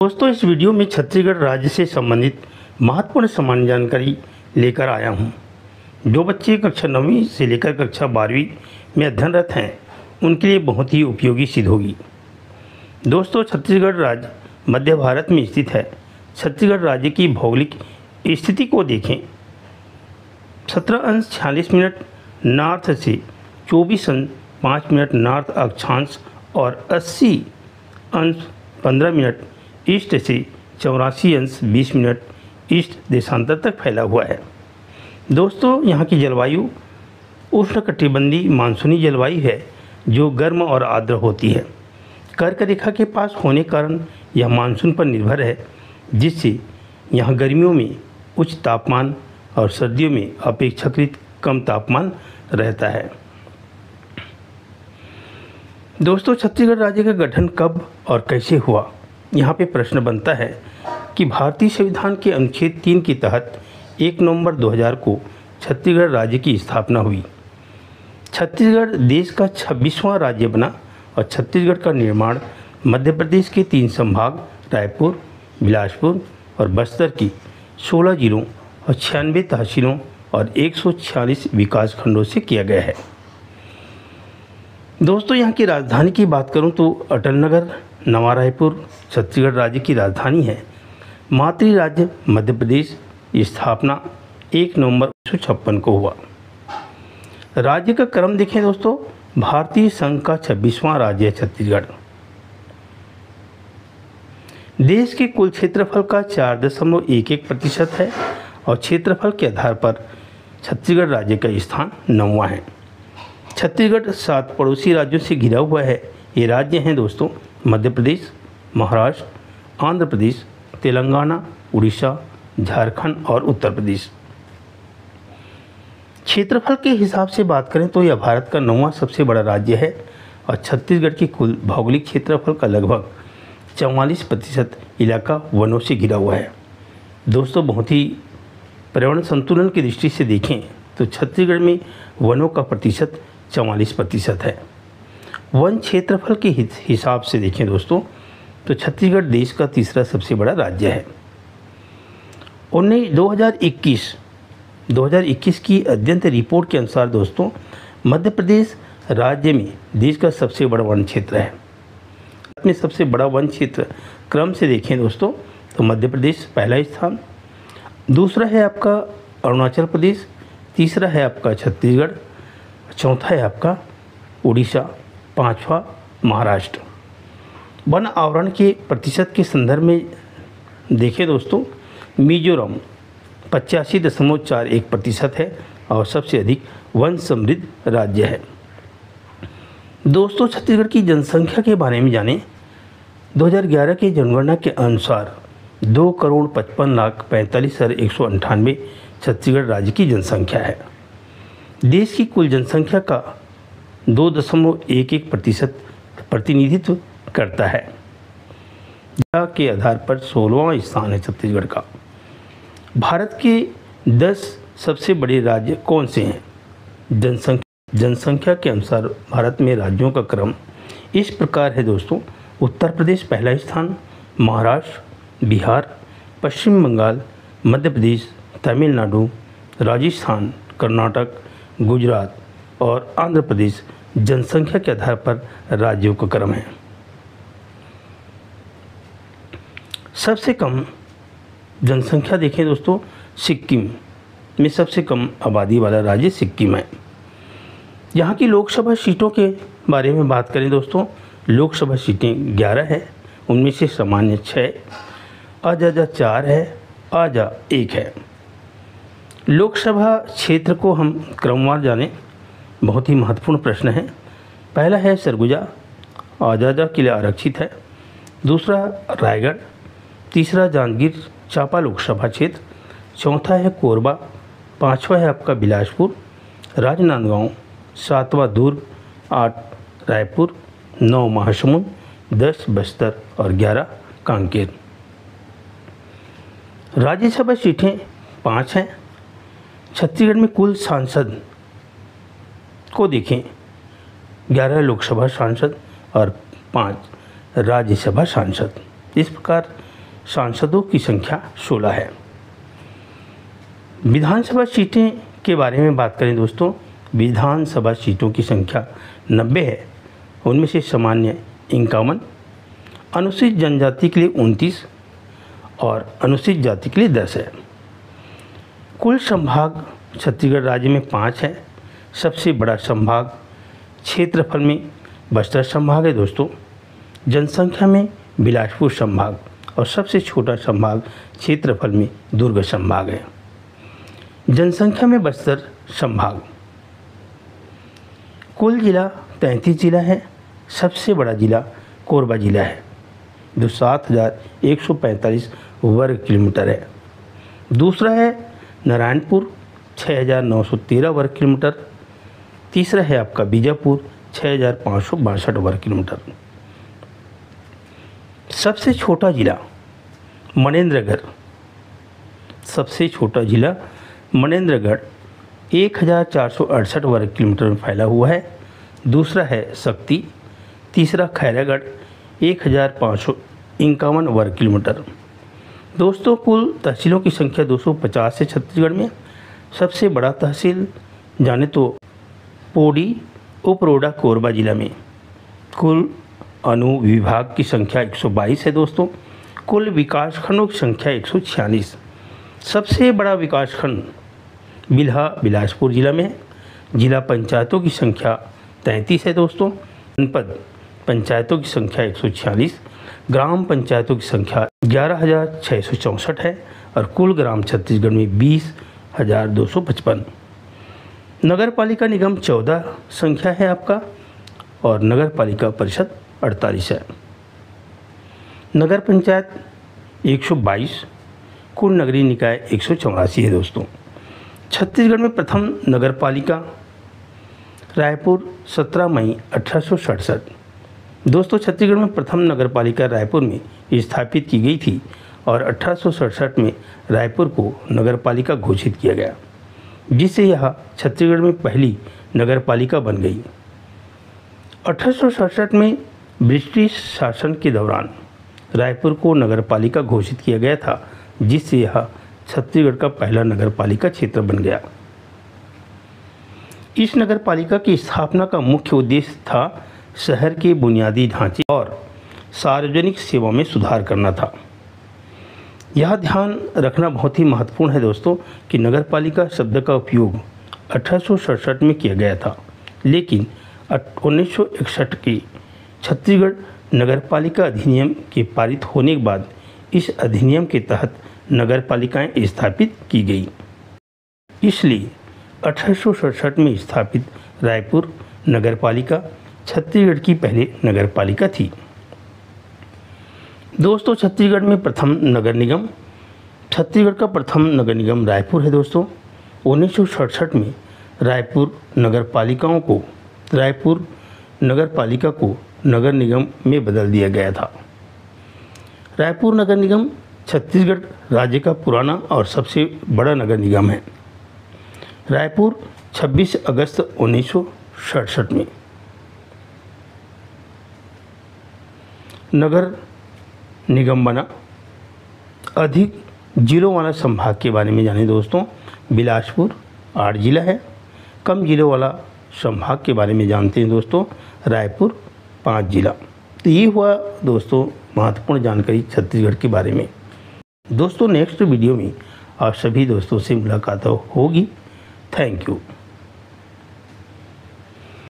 दोस्तों, इस वीडियो में छत्तीसगढ़ राज्य से संबंधित महत्वपूर्ण सामान्य जानकारी लेकर आया हूं। जो बच्चे कक्षा 9वीं से लेकर कक्षा 12वीं में अध्ययनरत हैं उनके लिए बहुत ही उपयोगी सिद्ध होगी। दोस्तों, छत्तीसगढ़ राज्य मध्य भारत में स्थित है। छत्तीसगढ़ राज्य की भौगोलिक स्थिति को देखें। 17°46' नॉर्थ से 24°5' नॉर्थ अक्षांश और 80°15' ईस्ट से 84°20' ईस्ट देशांतर तक फैला हुआ है। दोस्तों, यहाँ की जलवायु उष्णकटिबंधीय मानसूनी जलवायु है जो गर्म और आर्द्र होती है। कर्क रेखा के पास होने के कारण यह मानसून पर निर्भर है, जिससे यहाँ गर्मियों में उच्च तापमान और सर्दियों में अपेक्षाकृत कम तापमान रहता है। दोस्तों, छत्तीसगढ़ राज्य का गठन कब और कैसे हुआ? यहाँ पे प्रश्न बनता है कि भारतीय संविधान के अनुच्छेद 3 के तहत 1 नवंबर 2000 को छत्तीसगढ़ राज्य की स्थापना हुई। छत्तीसगढ़ देश का 26वां राज्य बना और छत्तीसगढ़ का निर्माण मध्य प्रदेश के 3 संभाग रायपुर, बिलासपुर और बस्तर की 16 जिलों और 96 तहसीलों और 146 विकास खंडों से किया गया है। दोस्तों, यहाँ की राजधानी की बात करूँ तो अटल नगर नवा रायपुर छत्तीसगढ़ राज्य की राजधानी है। मातृ राज्य मध्य प्रदेश, स्थापना 1 नवंबर 1956 को हुआ। राज्य का क्रम देखें दोस्तों, भारतीय संघ का 26वां राज्य है छत्तीसगढ़। देश के कुल क्षेत्रफल का 4.11% है और क्षेत्रफल के आधार पर छत्तीसगढ़ राज्य का स्थान 9वां है। छत्तीसगढ़ 7 पड़ोसी राज्यों से घिरा हुआ है। ये राज्य हैं दोस्तों मध्य प्रदेश, महाराष्ट्र, आंध्र प्रदेश, तेलंगाना, उड़ीसा, झारखंड और उत्तर प्रदेश। क्षेत्रफल के हिसाब से बात करें तो यह भारत का 9वां सबसे बड़ा राज्य है और छत्तीसगढ़ के कुल भौगोलिक क्षेत्रफल का लगभग 44% इलाका वनों से घिरा हुआ है। दोस्तों, बहुत ही पर्यावरण संतुलन की दृष्टि से देखें तो छत्तीसगढ़ में वनों का प्रतिशत 44% है। वन क्षेत्रफल के हिसाब से देखें दोस्तों तो छत्तीसगढ़ देश का 3रा सबसे बड़ा राज्य है। 2021 की अद्यतन रिपोर्ट के अनुसार दोस्तों मध्य प्रदेश राज्य में देश का सबसे बड़ा वन क्षेत्र है। में सबसे बड़ा वन क्षेत्र क्रम से देखें दोस्तों तो मध्य प्रदेश पहला स्थान, दूसरा है आपका अरुणाचल प्रदेश, तीसरा है आपका छत्तीसगढ़, चौथा है आपका उड़ीसा, 5वां महाराष्ट्र। वन आवरण के प्रतिशत के संदर्भ में देखें दोस्तों, मिजोरम 85.41% है और सबसे अधिक वन समृद्ध राज्य है। दोस्तों, छत्तीसगढ़ की जनसंख्या के बारे में जानें। 2011 की जनगणना के अनुसार 2,55,45,198 छत्तीसगढ़ राज्य की जनसंख्या है। देश की कुल जनसंख्या का 2.11% प्रतिनिधित्व करता है। के आधार पर 16वां स्थान है छत्तीसगढ़ का। भारत के 10 सबसे बड़े राज्य कौन से हैं? जनसंख्या के अनुसार भारत में राज्यों का क्रम इस प्रकार है दोस्तों। उत्तर प्रदेश पहला स्थान, महाराष्ट्र, बिहार, पश्चिम बंगाल, मध्य प्रदेश, तमिलनाडु, राजस्थान, कर्नाटक, गुजरात और आंध्र प्रदेश जनसंख्या के आधार पर राज्यों का क्रम है। सबसे कम जनसंख्या देखें दोस्तों, सिक्किम में सबसे कम आबादी वाला राज्य सिक्किम है। यहाँ की लोकसभा सीटों के बारे में बात करें दोस्तों, लोकसभा सीटें 11 है, उनमें से सामान्य 6, अजाजा 4 है, आजा 1 है। लोकसभा क्षेत्र को हम क्रमवार जानें, बहुत ही महत्वपूर्ण प्रश्न है। पहला है सरगुजा, आजाजा के लिए आरक्षित है। दूसरा रायगढ़, तीसरा जांजगीर चांपा लोकसभा क्षेत्र, चौथा है कोरबा, 5वां है आपका बिलासपुर, राजनांदगांव, 7वां दुर्ग, 8 रायपुर, 9 महासमुंद, 10 बस्तर और 11 कांकेर। राज्यसभा सीटें 5 हैं। छत्तीसगढ़ में कुल सांसद को देखें, 11 लोकसभा सांसद और 5 राज्यसभा सांसद। इस प्रकार सांसदों की संख्या 16 है। विधानसभा सीटें के बारे में बात करें दोस्तों, विधानसभा सीटों की संख्या 90 है। उनमें से सामान्य 51, अनुसूचित जनजाति के लिए 29 और अनुसूचित जाति के लिए 10 है। कुल संभाग छत्तीसगढ़ राज्य में 5 है। सबसे बड़ा संभाग क्षेत्रफल में बस्तर संभाग है दोस्तों। जनसंख्या में बिलासपुर संभाग और सबसे छोटा संभाग क्षेत्रफल में दुर्ग संभाग है। जनसंख्या में बस्तर संभाग। कुल जिला 33 जिला है। सबसे बड़ा जिला कोरबा जिला है जो 7,145 वर्ग किलोमीटर है। दूसरा है नारायणपुर 6,913 वर्ग किलोमीटर। तीसरा है आपका बीजापुर 6,562 वर्ग किलोमीटर। सबसे छोटा जिला मनेंद्रगढ़, सबसे छोटा जिला मनेंद्रगढ़ 1,468 वर्ग किलोमीटर में फैला हुआ है। दूसरा है शक्ति। तीसरा खैरागढ़ 1,551 वर्ग किलोमीटर। दोस्तों कुल तहसीलों की संख्या 250 है छत्तीसगढ़ में। सबसे बड़ा तहसील जाने तो पोडी उपरोडा कोरबा जिला में। कुल अनुविभाग की संख्या 122 है दोस्तों। कुल विकासखंडों की संख्या 146। सबसे बड़ा विकासखंड बिल्हा बिलासपुर जिला में। जिला पंचायतों की संख्या 33 है दोस्तों। जनपद पंचायतों की संख्या 146। ग्राम पंचायतों की संख्या 11,664 है और कुल ग्राम छत्तीसगढ़ में 20,255। नगर पालिका निगम 14 संख्या है आपका और नगर पालिका परिषद 48 है। नगर पंचायत 122, कुल नगरीय निकाय 184 है दोस्तों। छत्तीसगढ़ में प्रथम नगर पालिका रायपुर 17 मई 1867। दोस्तों छत्तीसगढ़ में प्रथम नगर पालिका रायपुर में स्थापित की गई थी और 1867 में रायपुर को नगर पालिका घोषित किया गया, जिससे यह छत्तीसगढ़ में पहली नगर पालिका बन गई। 1867 में ब्रिटिश शासन के दौरान रायपुर को नगर पालिका घोषित किया गया था, जिससे यह छत्तीसगढ़ का पहला नगर पालिका क्षेत्र बन गया। इस नगर पालिका की स्थापना का मुख्य उद्देश्य था शहर के बुनियादी ढांचे और सार्वजनिक सेवा में सुधार करना था। यह ध्यान रखना बहुत ही महत्वपूर्ण है दोस्तों कि नगर पालिका शब्द का उपयोग 1867 में किया गया था, लेकिन 1961 के छत्तीसगढ़ नगर पालिका अधिनियम के पारित होने के बाद इस अधिनियम के तहत नगर पालिकाएँ स्थापित की गई। इसलिए 1867 में स्थापित रायपुर नगर पालिका छत्तीसगढ़ की पहली नगर पालिका थी। दोस्तों छत्तीसगढ़ में प्रथम नगर निगम, छत्तीसगढ़ का प्रथम नगर निगम रायपुर है दोस्तों। 1967 में रायपुर नगर पालिका को नगर निगम में बदल दिया गया था। रायपुर नगर निगम छत्तीसगढ़ राज्य का पुराना और सबसे बड़ा नगर निगम है। रायपुर 26 अगस्त 1967 में नगर निगम बना। अधिक जिलों वाला संभाग के बारे में जाने दोस्तों, बिलासपुर 8 जिला है। कम जिलों वाला संभाग के बारे में जानते हैं दोस्तों, रायपुर 5 जिला। तो ये हुआ दोस्तों महत्वपूर्ण जानकारी छत्तीसगढ़ के बारे में। दोस्तों नेक्स्ट वीडियो में आप सभी दोस्तों से मुलाकात होगी। Thank you.